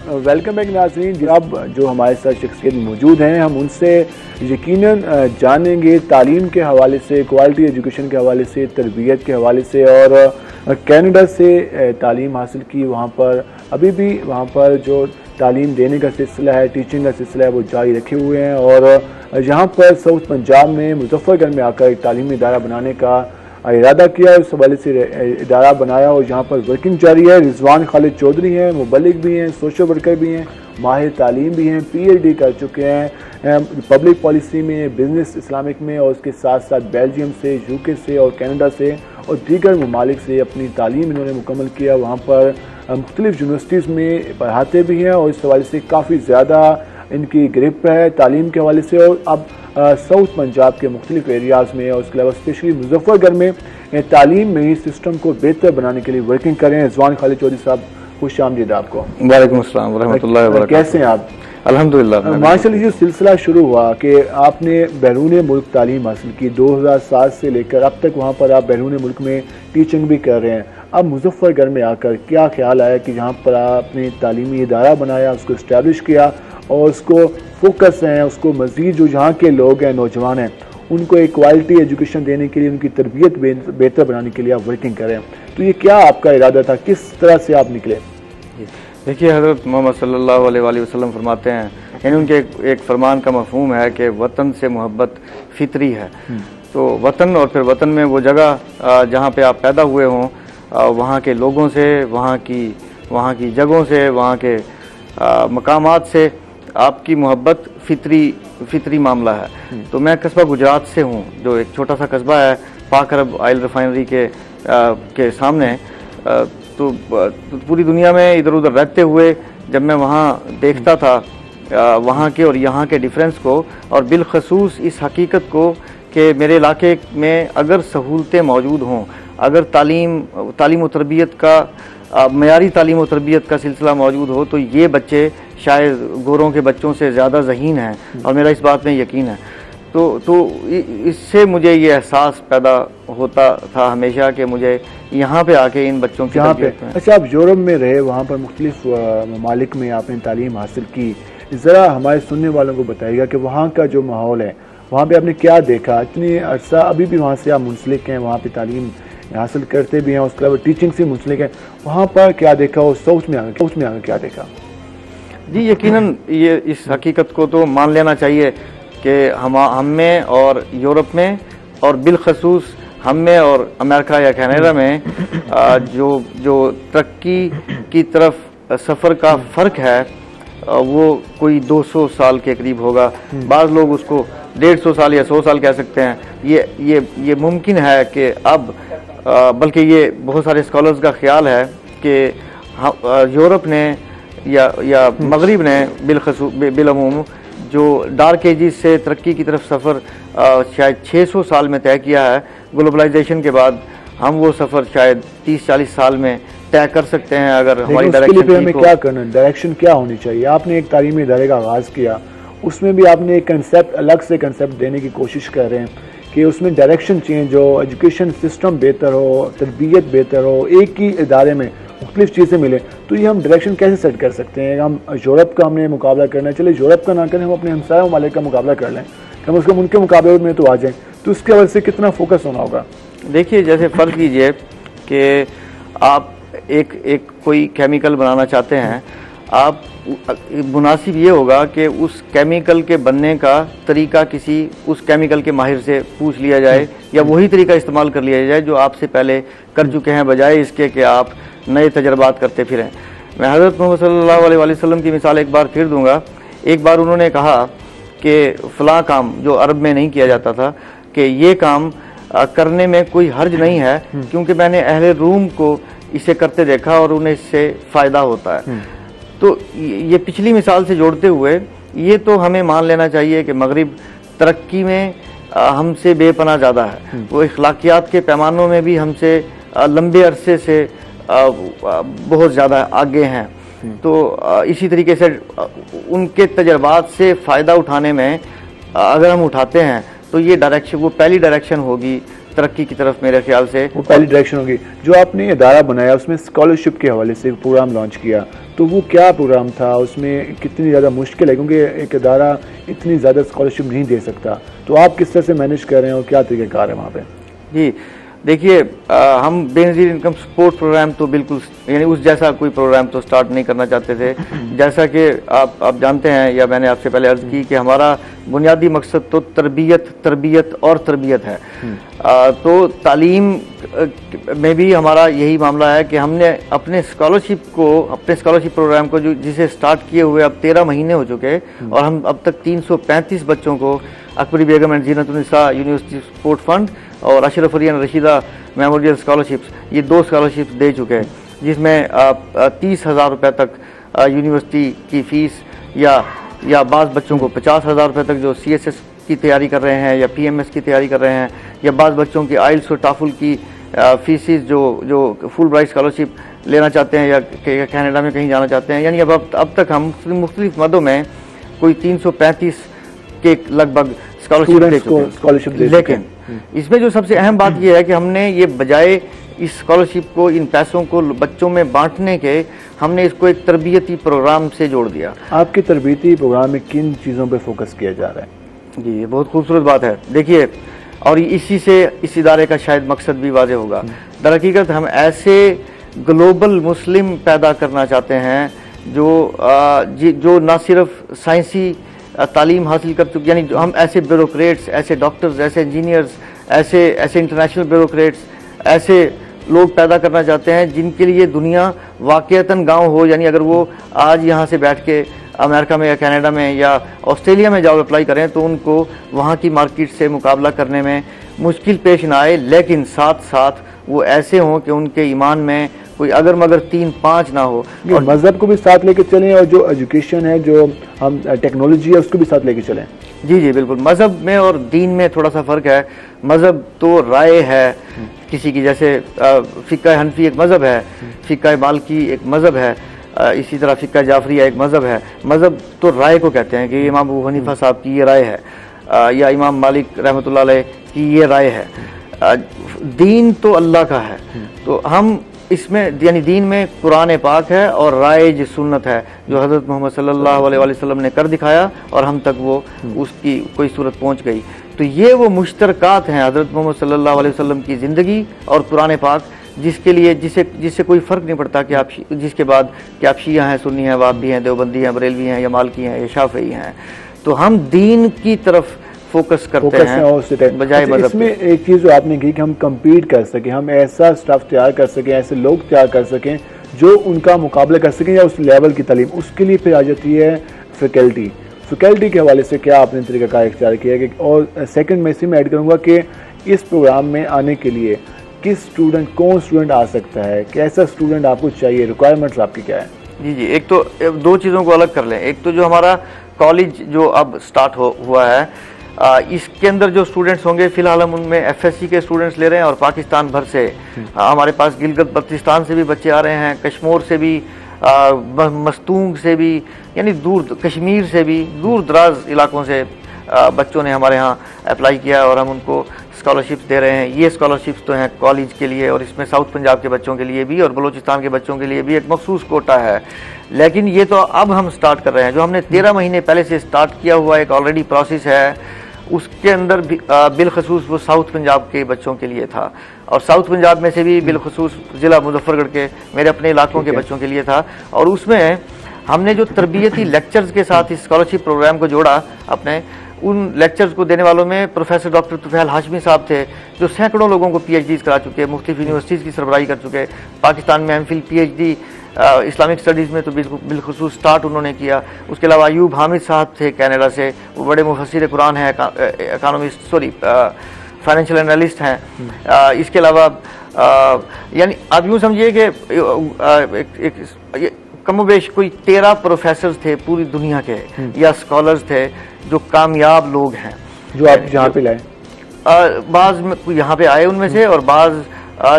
Welcome back नाज़रीन। अब जो हमारे साथ शख्सियत मौजूद हैं, हम उनसे यकीनन जानेंगे तालीम के हवाले से, क्वालिटी एजुकेशन के हवाले से, तरबियत के हवाले से, और कनाडा से तालीम हासिल की। वहाँ पर अभी भी वहाँ पर जो तालीम देने का सिलसिला है, टीचिंग का सिलसिला है, वो जारी रखे हुए हैं। और यहाँ पर साउथ पंजाब में मुजफ्फरगढ़ में आकर एक तालीमी इदारा बनाने का इरादा किया, उस हवाले से इदारा बनाया और यहाँ पर वर्किंग जारी है। रिजवान खालिद चौधरी हैं, मुबल्लिग भी हैं, सोशल वर्कर भी हैं, माहिर तालीम भी हैं, PhD कर चुके हैं पब्लिक पॉलिसी में, बिजनेस इस्लामिक में, और उसके साथ साथ बेल्जियम से, UK से और कनाडा से और दीगर ममालिक से अपनी तालीम इन्होंने मुकम्मल किया। वहाँ पर मुख्तलिफ यूनिवर्सिटीज़ में पढ़ाते भी हैं और इस हवाले से काफ़ी ज़्यादा इनकी ग्रिप है तालीम के हवाले से। और अब साउथ पंजाब के मुख्तलिफ एरियाज़ में और उसके अलावा स्पेशली मुजफ्फरगढ़ में तालीम में ही सिस्टम को बेहतर बनाने के लिए वर्किंग कर रहे हैं। रिजवान खालिद चौधरी साहब, खुश आमदीद आपको। वालेकुम अस्सलाम रहमतुल्लाहि व बरकातहू। कैसे हैं आप? अल्हम्दुलिल्लाह। माशाअल्लाह, ये सिलसिला शुरू हुआ कि आपने बैरून मुल्क तालीम हासिल की 2007 से लेकर अब तक, वहाँ पर आप बैरून मुल्क में टीचिंग भी कर रहे हैं। अब मुजफ्फरगढ़ में आकर क्या ख्याल आया कि जहाँ पर आपने तालीमी इदारा बनाया, उसको इस्टेब्लिश किया और उसको फोकस है, उसको मज़ीद जो यहाँ के लोग हैं, नौजवान हैं, उनको एक क्वालिटी एजुकेशन देने के लिए, उनकी तरबियत बेहतर बनाने के लिए आप वर्किंग करें। तो ये क्या आपका इरादा था, किस तरह से आप निकले? देखिए, हज़रत मोहम्मद सल्लल्लाहु अलैहि वसल्लम फरमाते हैं, यानी उनके एक फरमान का मफहूम है कि वतन से मोहब्बत फितरी है। तो वतन और फिर वतन में वो जगह जहाँ पे आप पैदा हुए हों, वहाँ के लोगों से, वहाँ की जगहों से, वहाँ के मकामात से आपकी मोहब्बत फितरी मामला है। तो मैं कस्बा गुजरात से हूँ, जो एक छोटा सा कस्बा है पाक अरब ऑयल रिफाइनरी के सामने। तो पूरी दुनिया में इधर उधर रहते हुए जब मैं वहाँ देखता था वहाँ के और यहाँ के डिफरेंस को, और बिलखसूस इस हकीकत को कि मेरे इलाके में अगर सहूलतें मौजूद हों, अगर तालीम व तरबियत का मयारी तालीम व तरबियत का सिलसिला मौजूद हो, तो ये बच्चे शायद गोरों के बच्चों से ज़्यादा ज़हीन हैं, और मेरा इस बात में यकीन है। तो इससे मुझे ये एहसास पैदा होता था हमेशा कि मुझे यहाँ पे आके इन बच्चों की अच्छा, आप यूरोप में रहे, वहाँ पर मुख्तलिफ ममालिक में आपने तालीम हासिल की, ज़रा हमारे सुनने वालों को बताइएगा कि वहाँ का जो माहौल है, वहाँ पे आपने क्या देखा? इतनी अर्सा अभी भी वहाँ से आप मुंसलिक हैं, वहाँ पे तालीम हासिल करते भी हैं, उसके अलावा टीचिंग से मुंसलिक हैं, वहाँ पर क्या देखा और साउथ में आगे क्या देखा? जी, यकीनन ये इस हकीकत को तो मान लेना चाहिए कि हम में और यूरोप में और बिलखसूस हम में और अमेरिका या कनाडा में जो तरक्की की तरफ सफ़र का फ़र्क है वो कोई 200 साल के करीब होगा। बाज़ लोग उसको 150 साल या 100 साल कह सकते हैं। ये मुमकिन है कि अब बल्कि ये बहुत सारे स्कॉलर्स का ख्याल है कि यूरोप ने या मगरिब ने बिलअमूम जो डार्क एजिस से तरक्की की तरफ सफ़र शायद 600 साल में तय किया है, ग्लोबलाइजेशन के बाद हम वो सफ़र शायद 30-40 साल में तय कर सकते हैं अगर हमारी डायरेक्शन। हमें क्या करना, डायरेक्शन क्या होनी चाहिए? आपने एक तालीमी इदारे का आगाज़ किया, उसमें भी आपने एक कंसेप्ट, अलग से कंसेप्ट देने की कोशिश कर रहे हैं कि उसमें डायरेक्शन चेंज हो, एजुकेशन सिस्टम बेहतर हो, तरबियत बेहतर हो, एक ही इदारे में मुख्तलिफ चीज़ें मिले। तो ये हम डायरेक्शन कैसे सेट कर सकते हैं? हम यूरोप का हमने मुकाबला करना है, चले यूरोप का ना करें, हम अपने हमसाया ममालिक का मुकाबला कर लें, कम अज़ कम उनके मुकाबले में तो आ जाएँ। तो उसके वजह से कितना फोकस होना होगा? देखिए, जैसे फ़र्ज़ कीजिए कि आप एक कोई केमिकल बनाना चाहते हैं, आप मुनासिब ये होगा कि उस केमिकल के बनने का तरीका किसी उस केमिकल के माहिर से पूछ लिया जाए या वही तरीका इस्तेमाल कर लिया जाए जो आपसे पहले कर चुके हैं, बजाय इसके कि आप नए तजर्बात करते फिरें। मैं हज़रत मोहम्मद सल्लल्लाहु अलैहि वसल्लम की मिसाल एक बार फिर दूंगा। एक बार उन्होंने कहा कि फ़लाँ काम जो अरब में नहीं किया जाता था, कि ये काम करने में कोई हर्ज नहीं है, क्योंकि मैंने अहले रूम को इसे करते देखा और उन्हें इससे फ़ायदा होता है। तो ये पिछली मिसाल से जोड़ते हुए ये तो हमें मान लेना चाहिए कि मगरिब तरक्की में हमसे बेपनाह ज़्यादा है, वो इखलाकियात के पैमानों में भी हमसे लंबे अरसे से बहुत ज़्यादा आगे हैं। तो इसी तरीके से उनके तजर्बात से फ़ायदा उठाने में अगर हम उठाते हैं तो ये डायरेक्शन, वो पहली डायरेक्शन होगी तरक्की की तरफ मेरे ख्याल से वो पहली डायरेक्शन होगी। जो आपने इदारा बनाया उसमें स्कॉलरशिप के हवाले से प्रोग्राम लॉन्च किया, तो वो क्या प्रोग्राम था, उसमें कितनी ज़्यादा मुश्किल है, क्योंकि एक इदारा इतनी ज़्यादा स्कॉलरशिप नहीं दे सकता, तो आप किस तरह से मैनेज कर रहे हैं और क्या तरीक़ाकार है वहाँ पे? जी देखिए, हम बेनज़ीर इनकम सपोर्ट प्रोग्राम तो बिल्कुल यानी उस जैसा कोई प्रोग्राम तो स्टार्ट नहीं करना चाहते थे। जैसा कि आप जानते हैं या मैंने आपसे पहले अर्ज़ की कि हमारा बुनियादी मकसद तो तरबियत और तरबियत है। तो तालीम में भी हमारा यही मामला है कि हमने अपने स्कॉलरशिप प्रोग्राम को जिसे स्टार्ट किए हुए अब 13 महीने हो चुके और हम अब तक 335 बच्चों को अकबरी बेगम एंड ज़ीनतुन्निसा यूनिवर्सिटी सपोर्ट फंड और Ashraf Ali and Rashida memorial scholarships, ये 2 स्कॉलरशिप्स दे चुके हैं, जिसमें 30,000 रुपये तक यूनिवर्सिटी की फ़ीस या बाज़ बच्चों को 50,000 रुपये तक जो CSS की तैयारी कर रहे हैं या PMS की तैयारी कर रहे हैं, या बाज़ बच्चों की आइल्स और टाफुल की फीसिस जो फुल ब्राइट स्कॉलरशिप लेना चाहते हैं या कनाडा में कहीं जाना चाहते हैं। यानी अब तक हम मुख्तलिफ मदों में कोई 335 के लगभग स्कॉलरशिप दे चुके हैं। लेकिन इसमें जो सबसे अहम बात यह है कि हमने ये बजाय इस स्कॉलरशिप को, इन पैसों को बच्चों में बांटने के, हमने इसको एक तरबियती प्रोग्राम से जोड़ दिया। आपके तरबियती प्रोग्राम में किन चीज़ों पे फोकस किया जा रहा है? जी, ये बहुत खूबसूरत बात है। देखिए, और इसी से इस इदारे का शायद मकसद भी वाज़ेह होगा। दरहकीकत हम ऐसे ग्लोबल मुस्लिम पैदा करना चाहते हैं जो ना सिर्फ साइंसी तालीम हासिल कर चुके, यानी हम ऐसे ब्यूरोक्रेट्स, ऐसे डॉक्टर्स, ऐसे इंजीनियर्स, ऐसे इंटरनेशनल ब्यूरोक्रेट्स, ऐसे लोग पैदा करना चाहते हैं जिनके लिए दुनिया वाकईतन गांव हो। यानी अगर वो आज यहाँ से बैठ के अमेरिका में या कनाडा में या ऑस्ट्रेलिया में जाओ अप्लाई करें तो उनको वहाँ की मार्केट से मुकाबला करने में मुश्किल पेश ना आए, लेकिन साथ साथ वो ऐसे हों कि उनके ईमान में कोई अगर मगर 3-5 ना हो, और मज़हब को भी साथ लेके चलें और जो एजुकेशन है, जो हम टेक्नोलॉजी है, उसको भी साथ लेके चलें। जी बिल्कुल। मज़हब में और दीन में थोड़ा सा फ़र्क है। मज़हब तो राय है किसी की, जैसे फ़िक़्ह हनफ़ी एक मज़हब है, फ़िक़्ह मालिकी एक मज़हब है, इसी तरह फ़िक़्ह जाफ़रिया एक मज़हब है। मज़हब तो राय को कहते हैं कि इमाम अबू हनीफ़ा साहब की ये राय है या इमाम मालिक रहमतुल्लाह अलैह की ये राय है। दीन तो अल्लाह का है। तो हम इसमें यानी दीन में कुरान पाक है और राय सुन्नत है जो हज़रत मोहम्मद सल्लल्लाहु अलैहि वसल्लम ने कर दिखाया और हम तक वो उसकी कोई सूरत पहुंच गई। तो ये वो मुश्तरकात हैं हज़रत मोहम्मद सल्लल्लाहु अलैहि वसल्लम की ज़िंदगी और कुरान पाक, जिसके लिए जिससे कोई फ़र्क नहीं पड़ता कि जिसके बाद कि आप शिया हैं, सुन्नी हैं, वाबी हैं, देवबंदी हैं, बरेलवी हैं या मालकी हैं या शाफ़ई हैं। तो हम दीन की तरफ फोकस करते हैं बजाय मज़हब। इसमें एक चीज़ जो आपने की कि हम कम्पीट कर सकें, हम ऐसा स्टाफ तैयार कर सकें, ऐसे लोग तैयार कर सकें जो उनका मुकाबला कर सकें या उस लेवल की तालीम, उसके लिए फिर आ जाती है फैकल्टी के हवाले से क्या आपने तरीक़ाकार इख्तियार किया है? और सेकंड मैं इसी में ऐड करूँगा कि इस प्रोग्राम में आने के लिए कौन स्टूडेंट आ सकता है, कैसा स्टूडेंट आपको चाहिए, रिक्वायरमेंट्स आपकी क्या है? जी एक तो 2 चीज़ों को अलग कर लें। एक तो जो हमारा कॉलेज जो अब स्टार्ट हुआ है, इसके अंदर जो स्टूडेंट्स होंगे, फिलहाल हम उनमें FSC के स्टूडेंट्स ले रहे हैं और पाकिस्तान भर से हमारे पास गिलगित बल्तिस्तान से भी बच्चे आ रहे हैं, कश्मीर से भी, मस्तूंग से भी, यानी कश्मीर से भी, दूर दराज इलाकों से बच्चों ने हमारे यहाँ अप्लाई किया और हम उनको स्कॉलरशिप्स दे रहे हैं। ये स्कॉलरशिप्स तो हैं कॉलेज के लिए और इसमें साउथ पंजाब के बच्चों के लिए भी और बलूचिस्तान के बच्चों के लिए भी एक मखसूस कोटा है। लेकिन ये तो अब हम स्टार्ट कर रहे हैं। जो हमने 13 महीने पहले से स्टार्ट किया हुआ एक ऑलरेडी प्रोसेस है, उसके अंदर भी बिलखसूस वो साउथ पंजाब के बच्चों के लिए था और साउथ पंजाब में से भी बिलखसूस ज़िला मुजफ्फरगढ़ के मेरे अपने इलाकों के बच्चों के लिए था। और उसमें हमने जो तरबियती लेक्चर्स के साथ इस स्कॉलरशिप प्रोग्राम को जोड़ा, अपने उन लेक्चर्स को देने वालों में प्रोफेसर डॉक्टर तुफैल हाशमी साहब थे जो सैकड़ों लोगों को PhDs करा चुके, मुख्तलिफ यूनिवर्सिटीज़ की सरबराही कर चुके। पाकिस्तान में MPhil PhD इस्लामिक स्टडीज़ में तो बिलखुसूस स्टार्ट उन्होंने किया। उसके अलावा अयूब हामिद साहब थे कनाडा से, वो बड़े मुफस्सिर कुरान हैं, फाइनेंशियल एनालिस्ट हैं। इसके अलावा यानी आप यूँ समझिए कि कमोबेश कोई 13 प्रोफेसर्स थे पूरी दुनिया के या स्कॉलर्स थे जो कामयाब लोग हैं, जो आप जहाँ पे लाए। बाज़ में यहाँ पे आए उनमें से और बाज़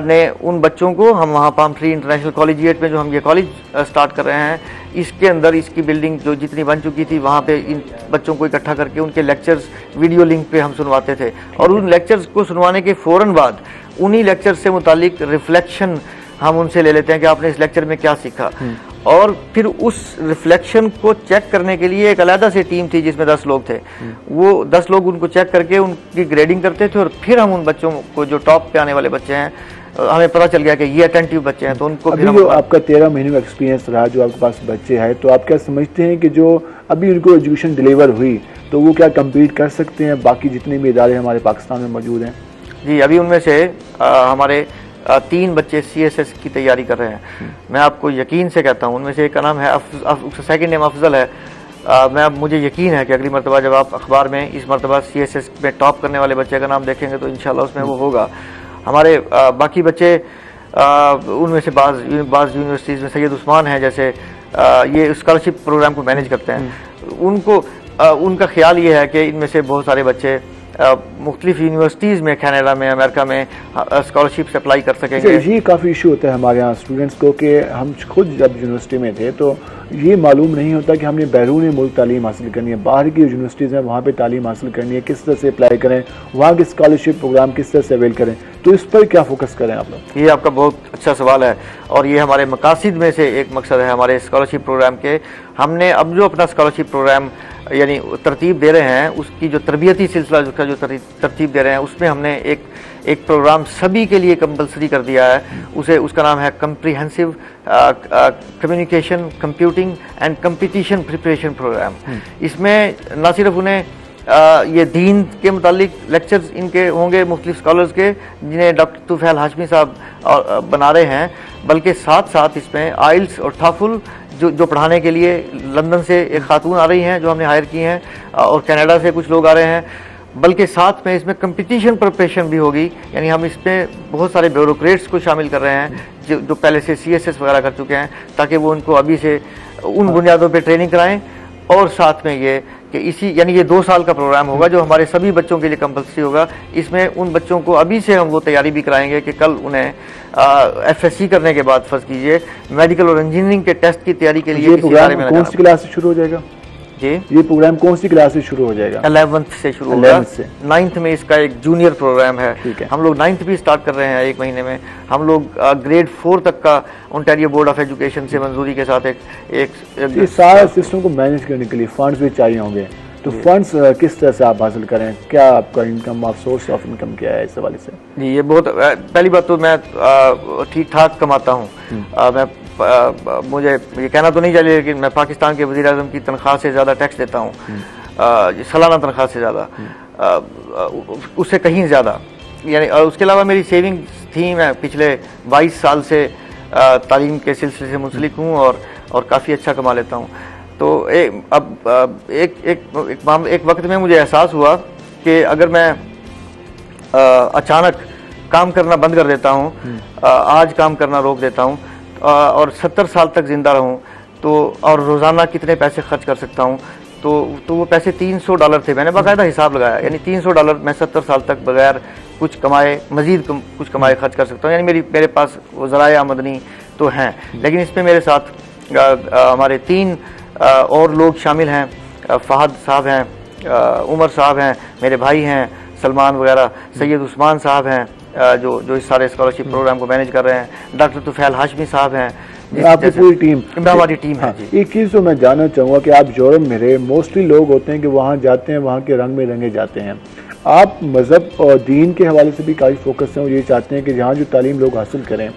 ने उन बच्चों को, हम वहाँ पाम ट्री इंटरनेशनल कॉलेजिएट में जो हम ये कॉलेज स्टार्ट कर रहे हैं, इसके अंदर इसकी बिल्डिंग जो जितनी बन चुकी थी वहाँ पे इन बच्चों को इकट्ठा करके उनके लेक्चर्स वीडियो लिंक पे हम सुनवाते थे, और उन लेक्चर्स को सुनवाने के फ़ौरन बाद उन्हीं लेक्चर से मुतालिक रिफ्लेक्शन हम उनसे ले लेते हैं कि आपने इस लेक्चर में क्या सीखा, और फिर उस रिफ्लेक्शन को चेक करने के लिए एक अलग से टीम थी जिसमें 10 लोग थे। वो 10 लोग उनको चेक करके उनकी ग्रेडिंग करते थे, और फिर हम उन बच्चों को जो टॉप पे आने वाले बच्चे हैं, हमें पता चल गया कि ये अटेंटिव बच्चे हैं, तो उनको अभी जो आपका 13 महीने का एक्सपीरियंस रहा, जो आपके पास बच्चे हैं, तो आप क्या समझते हैं कि जो अभी उनको एजुकेशन डिलीवर हुई तो वो क्या कम्पीट कर सकते हैं बाकी जितने भी इदारे हमारे पाकिस्तान में मौजूद हैं? जी, अभी उनमें से हमारे 3 बच्चे CSS की तैयारी कर रहे हैं। मैं आपको यकीन से कहता हूँ, उनमें से एक का नाम है सेकंड नेम अफजल है। मुझे यकीन है कि अगली मरतबा जब आप अखबार में इस मरतबा CSS में टॉप करने वाले बच्चे का नाम देखेंगे तो इंशाल्लाह उसमें वो होगा। हमारे बाकी बच्चे, उनमें से बाज़ यूनिवर्सिटीज़ में सैयद उस्मान हैं, जैसे ये स्कॉलरशिप प्रोग्राम को मैनेज करते हैं, उनका ख्याल ये है कि इनमें से बहुत सारे बच्चे मुख्तलिफ यूनिवर्सिटीज़ में, कनाडा में, अमेरिका में स्कॉलरशिप से अप्लाई कर सकेंगे। ये काफ़ी इशू होता है हमारे यहाँ स्टूडेंट्स को कि हम खुद जब यूनिवर्सिटी में थे तो ये मालूम नहीं होता कि हमने बैरून मुल्क तालीम हासिल करनी है, बाहर की यूनिवर्सिटीज़ हैं वहाँ पे तालीम हासिल करनी है, किस तरह से अप्लाई करें, वहाँ के स्कॉलरशिप प्रोग्राम किस तरह से अवेल करें, तो इस पर क्या फोकस करें आप लोग? ये आपका बहुत अच्छा सवाल है, और ये हमारे मकासद में से एक मकसद है हमारे स्कॉलरशिप प्रोग्राम के। हमने अब जो अपना स्कॉलरशिप प्रोग्राम यानी तरतीब दे रहे हैं, उसकी जो तरबियती सिलसिला उसका जो तरतीब दे रहे हैं, उसमें हमने एक प्रोग्राम सभी के लिए कंपलसरी कर दिया है। उसका नाम है comprehensive communication, computing and competition preparation programme. इसमें न सिर्फ उन्हें ये दीन के मुतालिक लेक्चर्स इनके होंगे मुख्तलिफ स्कॉलर्स के, जिन्हें डॉक्टर तुफैल हाशमी साहब बना रहे हैं, बल्कि साथ साथ इसमें आइल्स और थाफुल जो पढ़ाने के लिए लंदन से एक खातून आ रही हैं जो हमने हायर की हैं, और कनाडा से कुछ लोग आ रहे हैं, बल्कि साथ में इसमें कंपटीशन प्रिपरेशन भी होगी। यानी हम इसमें बहुत सारे ब्यूरोक्रेट्स को शामिल कर रहे हैं जो पहले से CSS वगैरह कर चुके हैं, ताकि वो उनको अभी से उन बुनियादों पे ट्रेनिंग कराएं। और साथ में ये कि यानी ये 2 साल का प्रोग्राम होगा जो हमारे सभी बच्चों के लिए कंपल्सरी होगा। इसमें उन बच्चों को अभी से हम वो तैयारी भी कराएंगे कि कल उन्हें FSC करने के बाद फर्ज कीजिए मेडिकल और इंजीनियरिंग के टेस्ट की तैयारी के लिए कौन सी क्लास से शुरू हो जाएगा? जी, ये प्रोग्राम कौन सी क्लास से शुरू हो जाएगा? 11th से शुरू होगा। 9th में इसका एक जूनियर प्रोग्राम है। हम लोग 9th भी स्टार्ट कर रहे हैं 1 महीने में। हम लोग ग्रेड 4 तक का ओंटारियो बोर्ड ऑफ एजुकेशन से मंजूरी के साथ एक सारा सिस्टम को मैनेज करने के लिए फंड्स भी चाहिए होंगे, तो फंड्स किस तरह से आप हासिल करें? क्या आपका इनकम, आप सोर्स ऑफ इनकम क्या है इस हवाले से? जी, ये बहुत पहली बात तो मैं ठीक ठाक कमाता हूँ। मैं मुझे ये कहना तो नहीं चाहिए, लेकिन मैं पाकिस्तान के वज़ीर आज़म की तनख्वाह से ज़्यादा टैक्स देता हूँ, सालाना तनख्वाह से ज़्यादा, उससे कहीं ज़्यादा। यानी उसके अलावा मेरी सेविंग्स थी, मैं पिछले 22 साल से तालीम के सिलसिले से मुंसलिक हूँ और काफ़ी अच्छा कमा लेता हूँ। तो एक वक्त में मुझे एहसास हुआ कि अगर मैं अचानक काम करना बंद कर देता हूँ, आज काम करना रोक देता हूँ और 70 साल तक ज़िंदा रहूँ, तो और रोज़ाना कितने पैसे खर्च कर सकता हूँ, तो वो पैसे $300 थे। मैंने बाकायदा हिसाब लगाया, यानी $300 मैं 70 साल तक बगैर कुछ कमाए, मज़ीद कुछ कमाए खर्च कर सकता हूँ। यानी मेरे पास वो ज़राए आमदनी तो हैं, लेकिन इसमें मेरे साथ हमारे 3 और लोग शामिल हैं। फ़हद साहब हैं, उमर साहब हैं, मेरे भाई हैं सलमान वगैरह, सैयद उस्मान साहब हैं जो इस सारे स्कॉलरशिप प्रोग्राम को मैनेज कर रहे हैं, डॉक्टर तुफैल हाशमी साहब हैं, आपकी पूरी टीम, हमारी टीम है। जी, एक चीज़ तो मैं जानना चाहूँगा कि आप यूरोप में रहे, मोस्टली लोग होते हैं कि वहाँ जाते हैं, वहाँ के रंग में रंगे जाते हैं। आप मज़हब और दीन के हवाले से भी काफ़ी फोकस हैं और ये चाहते हैं कि जहाँ जो तालीम लोग हासिल करें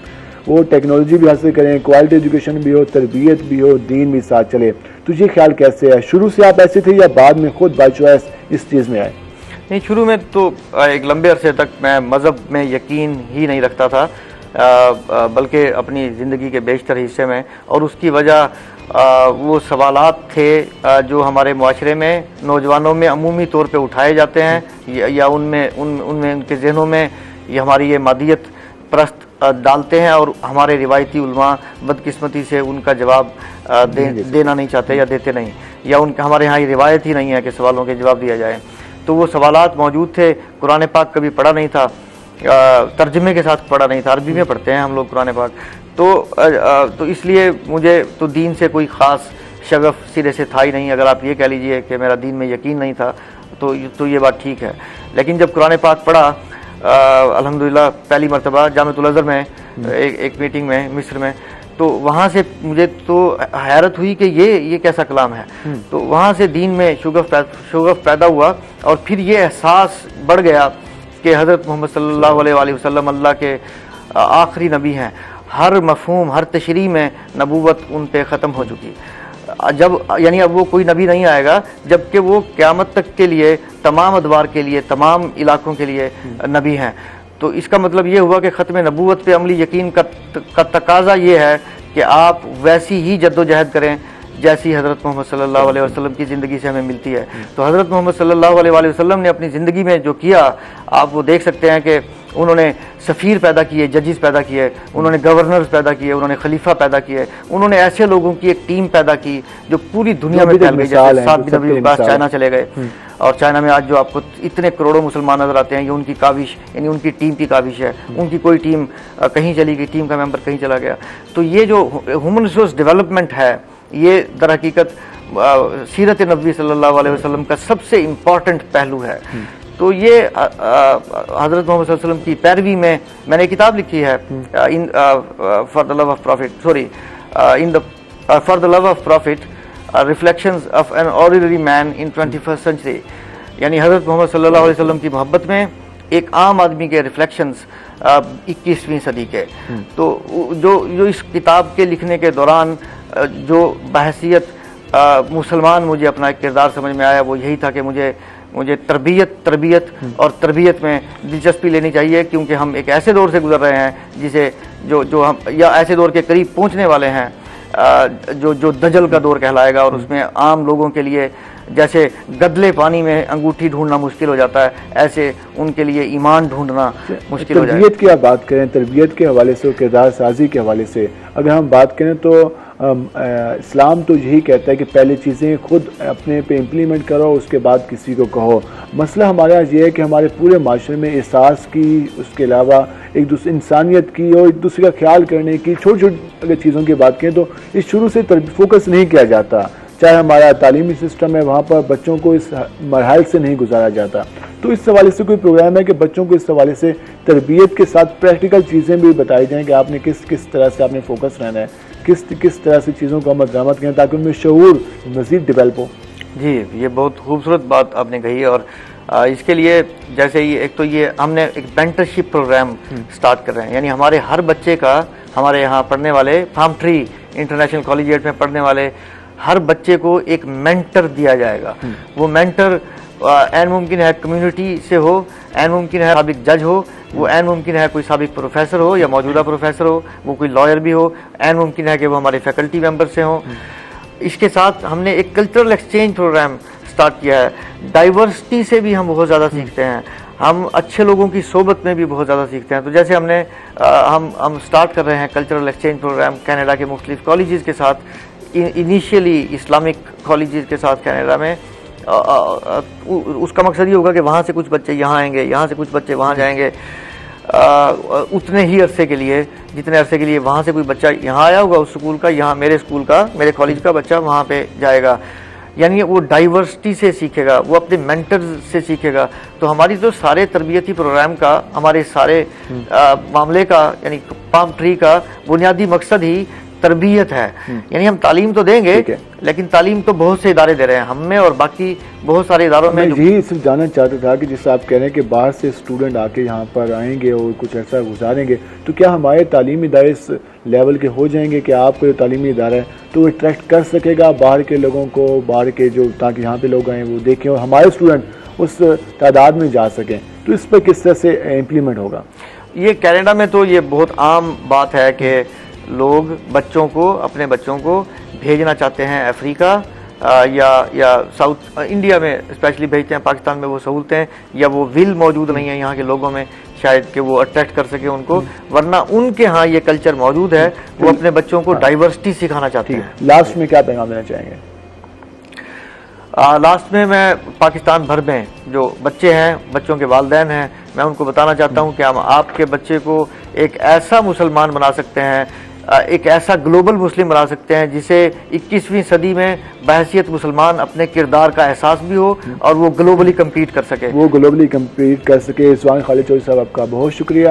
वो टेक्नोलॉजी भी हासिल करें, क्वालिटी एजुकेशन भी हो, तरबियत भी हो, दीन भी साथ चले। तो ये ख्याल कैसे है? शुरू से आप ऐसे थे या बाद में खुद बाय चॉइस इस चीज़ में आए? नहीं, शुरू में तो एक लंबे अरसे तक मैं मज़हब में यकीन ही नहीं रखता था, बल्कि अपनी ज़िंदगी के बेशतर हिस्से में, और उसकी वजह वो सवालात थे जो हमारे मुआशरे में नौजवानों में अमूमी तौर पे उठाए जाते हैं या उनमें उनके जहनों में ये हमारी ये मादियत प्रस्त डालते हैं, और हमारे रिवायती उलमा बदकिस्मती से उनका जवाब देना नहीं चाहते या देते नहीं, या हमारे यहाँ ये रिवायत ही नहीं है कि सवालों के जवाब दिया जाए। तो वो सवालात मौजूद थे, कुरान पाक कभी पढ़ा नहीं था, तर्जमे के साथ पढ़ा नहीं था, अरबी में पढ़ते हैं हम लोग कुरान पाक। तो इसलिए मुझे तो दीन से कोई ख़ास शगफ सिरे से था ही नहीं। अगर आप ये कह लीजिए कि मेरा दीन में यकीन नहीं था तो ये बात ठीक है। लेकिन जब कुरान पाक पढ़ा अल्हम्दुलिल्लाह पहली मरतबा जामिअतुल अज़हर में एक मीटिंग में मिस्र में, तो वहाँ से मुझे तो हैरत हुई कि ये कैसा कलाम है। तो वहाँ से दीन में शुगफ पैदा हुआ और फिर ये एहसास बढ़ गया कि हज़रत मोहम्मद सल्लल्लाहु अलैहि वसल्लम अल्लाह के आखिरी नबी हैं। हर मफहूम हर तशरीह में नबूवत उन पे ख़त्म हो चुकी। जब यानी अब वो कोई नबी नहीं आएगा जबकि वो क़यामत तक के लिए तमाम अदवार के लिए तमाम इलाकों के लिए नबी हैं। तो इसका मतलब ये हुआ कि ख़त्म नबूवत पे अमली यकीन का तकाजा ये है कि आप वैसी ही जद्दोजहद करें जैसी हज़रत मोहम्मद सल्लल्लाहु अलैहि वसल्लम की ज़िंदगी से हमें मिलती है। तो हज़रत मोहम्मद सल्लल्लाहु अलैहि वसल्लम ने अपनी ज़िंदगी में जो किया आप वो देख सकते हैं कि उन्होंने सफ़ीर पैदा किए, जजिस पैदा किए, उन्होंने गवर्नर्स पैदा किए, उन्होंने खलीफा पैदा किए, उन्होंने ऐसे लोगों की एक टीम पैदा की जो पूरी दुनिया में फैल गई। जैसे साथ नबी अब्बास चाइना चले गए और चाइना में आज जो आपको इतने करोड़ों मुसलमान नजर आते हैं ये उनकी काविश यानी उनकी टीम की काविश है। उनकी कोई टीम कहीं चली गई, टीम का मेंबर कहीं चला गया। तो ये जो ह्यूमन रिसोर्स डेवलपमेंट है ये दर हकीकत सीरत नबी सल्लल्लाहु अलैहि वसल्लम का सबसे इम्पॉर्टेंट पहलू है। तो ये हज़रत मोहम्मद सल्लल्लाहु अलैहि वसल्लम की पैरवी में मैंने एक किताब लिखी है for the love of profit for the love of profit reflections of an ordinary man in 21st century. यानी हज़रत मोहम्मद सल्लल्लाहु अलैहि वसल्लम की मोहब्बत में एक आम आदमी के रिफ्लेक्शंस 21वीं सदी के। तो जो इस किताब के लिखने के दौरान जो बहसियत मुसलमान मुझे अपना एक किरदार समझ में आया वो यही था कि मुझे तरबियत और तरबियत में दिलचस्पी लेनी चाहिए, क्योंकि हम एक ऐसे दौर से गुजर रहे हैं जिसे जो हम या ऐसे दौर के करीब पहुंचने वाले हैं जो दजल का दौर कहलाएगा। और उसमें आम लोगों के लिए जैसे गदले पानी में अंगूठी ढूंढना मुश्किल हो जाता है, ऐसे उनके लिए ईमान ढूंढना मुश्किल हो जाएगा। तरबियत की आप बात करें, तरबियत के हवाले से और किरदार साजी के हवाले से अगर हम बात करें तो इस्लाम तो यही कहता है कि पहले चीज़ें खुद अपने पे इम्प्लीमेंट करो उसके बाद किसी को कहो। मसला हमारे यहाँ ये है कि हमारे पूरे माशरे में एहसास की, उसके अलावा एक दूसरे इंसानियत की और एक दूसरे का ख्याल करने की छोटी छोटी अगर चीज़ों की बात करें तो इस शुरू से फोकस नहीं किया जाता। चाहे हमारा तालीमी सिस्टम है वहाँ पर बच्चों को इस मरहल से नहीं गुजारा जाता। तो इस हवाले से कोई प्रोग्राम है कि बच्चों को इस हवाले से तरबियत के साथ प्रैक्टिकल चीज़ें भी बताई जाएँ कि आपने किस तरह से आपने फोकस रहना है, किस तरह से चीज़ों को हम दरामद करें ताकि उनमें शऊर मज़ीद डेवलप हो। जी, ये बहुत खूबसूरत बात आपने कही। और इसके लिए जैसे ये एक तो ये हमने एक मेंटरशिप प्रोग्राम स्टार्ट कर रहे हैं। यानी हमारे हर बच्चे का हमारे यहाँ पढ़ने वाले फार्म ट्री इंटरनेशनल कॉलेजिएट में पढ़ने वाले हर बच्चे को एक मेंटर दिया जाएगा। वो मेंटर एन मुमकिन है कम्युनिटी से हो, एन मुमकिन है साबिक जज हो, वो एन मुमकिन है कोई साबिक प्रोफेसर हो या मौजूदा प्रोफेसर हो, वो कोई लॉयर भी हो, एन मुमकिन है कि वो हमारे फैकल्टी मेंबर से हो। इसके साथ हमने एक कल्चरल एक्सचेंज प्रोग्राम स्टार्ट किया है। डाइवर्सिटी से भी हम बहुत ज़्यादा सीखते हैं, हम अच्छे लोगों की सोबत में भी बहुत ज़्यादा सीखते हैं। तो जैसे हम स्टार्ट कर रहे हैं कल्चरल एक्सचेंज प्रोग्राम कनाडा के मुख्तलिफ कॉलेजेस के साथ, इनिशियली इस्लामिक कॉलेजेस के साथ कनाडा में। उसका मकसद ये होगा कि वहाँ से कुछ बच्चे यहाँ आएंगे, यहाँ से कुछ बच्चे वहाँ जाएंगे, उतने ही अरसे के लिए जितने अरसे के लिए वहाँ से कोई बच्चा यहाँ आया होगा उस स्कूल का, यहाँ मेरे स्कूल का मेरे कॉलेज का बच्चा वहाँ पे जाएगा। यानी वो डाइवर्सिटी से सीखेगा, वो अपने मेंटर्स से सीखेगा। तो हमारी जो सारे तरबियती प्रोग्राम का, हमारे सारे मामले का यानी पाम ट्री का बुनियादी मकसद ही तरबियत है। यानी हम तालीम तो देंगे लेकिन तालीम तो बहुत से इदारे दे रहे हैं, हम में और बाकी बहुत सारे इदारों में। यही सिर्फ जानना चाहता था कि जैसे आप कह रहे हैं कि बाहर से स्टूडेंट आके यहाँ पर आएंगे और कुछ ऐसा गुजारेंगे, तो क्या हमारे तालीमी इदारे इस लेवल के हो जाएंगे कि आपका जो तालीमी इदारा है तो वो अट्रैक्ट कर सकेगा बाहर के लोगों को, बाहर के जो, ताकि यहाँ पे लोग आएँ वो देखें और हमारे स्टूडेंट उस तादाद में जा सकें। तो इस पर किस तरह से इम्प्लीमेंट होगा? ये कनाडा में तो ये बहुत आम बात है कि लोग अपने बच्चों को भेजना चाहते हैं अफ्रीका या साउथ इंडिया में स्पेशली भेजते हैं। पाकिस्तान में वो सहूलतें या वो विल मौजूद नहीं है यहाँ के लोगों में शायद कि वो अट्रैक्ट कर सके उनको, वरना उनके यहाँ ये कल्चर मौजूद है, वो अपने बच्चों को डाइवर्सिटी सिखाना चाहते हैं। लास्ट में क्या पैगाम देना चाहेंगे? लास्ट में मैं पाकिस्तान भर में जो बच्चे हैं, बच्चों के वालिदैन हैं, मैं उनको बताना चाहता हूं कि हम आपके बच्चे को एक ऐसा मुसलमान बना सकते हैं, एक ऐसा ग्लोबल मुस्लिम बना सकते हैं जिसे 21वीं सदी में बहैसियत मुसलमान अपने किरदार का एहसास भी हो और वो ग्लोबली कम्पीट कर सके। स्वान खालिद चौधरी साहब, आपका बहुत शुक्रिया।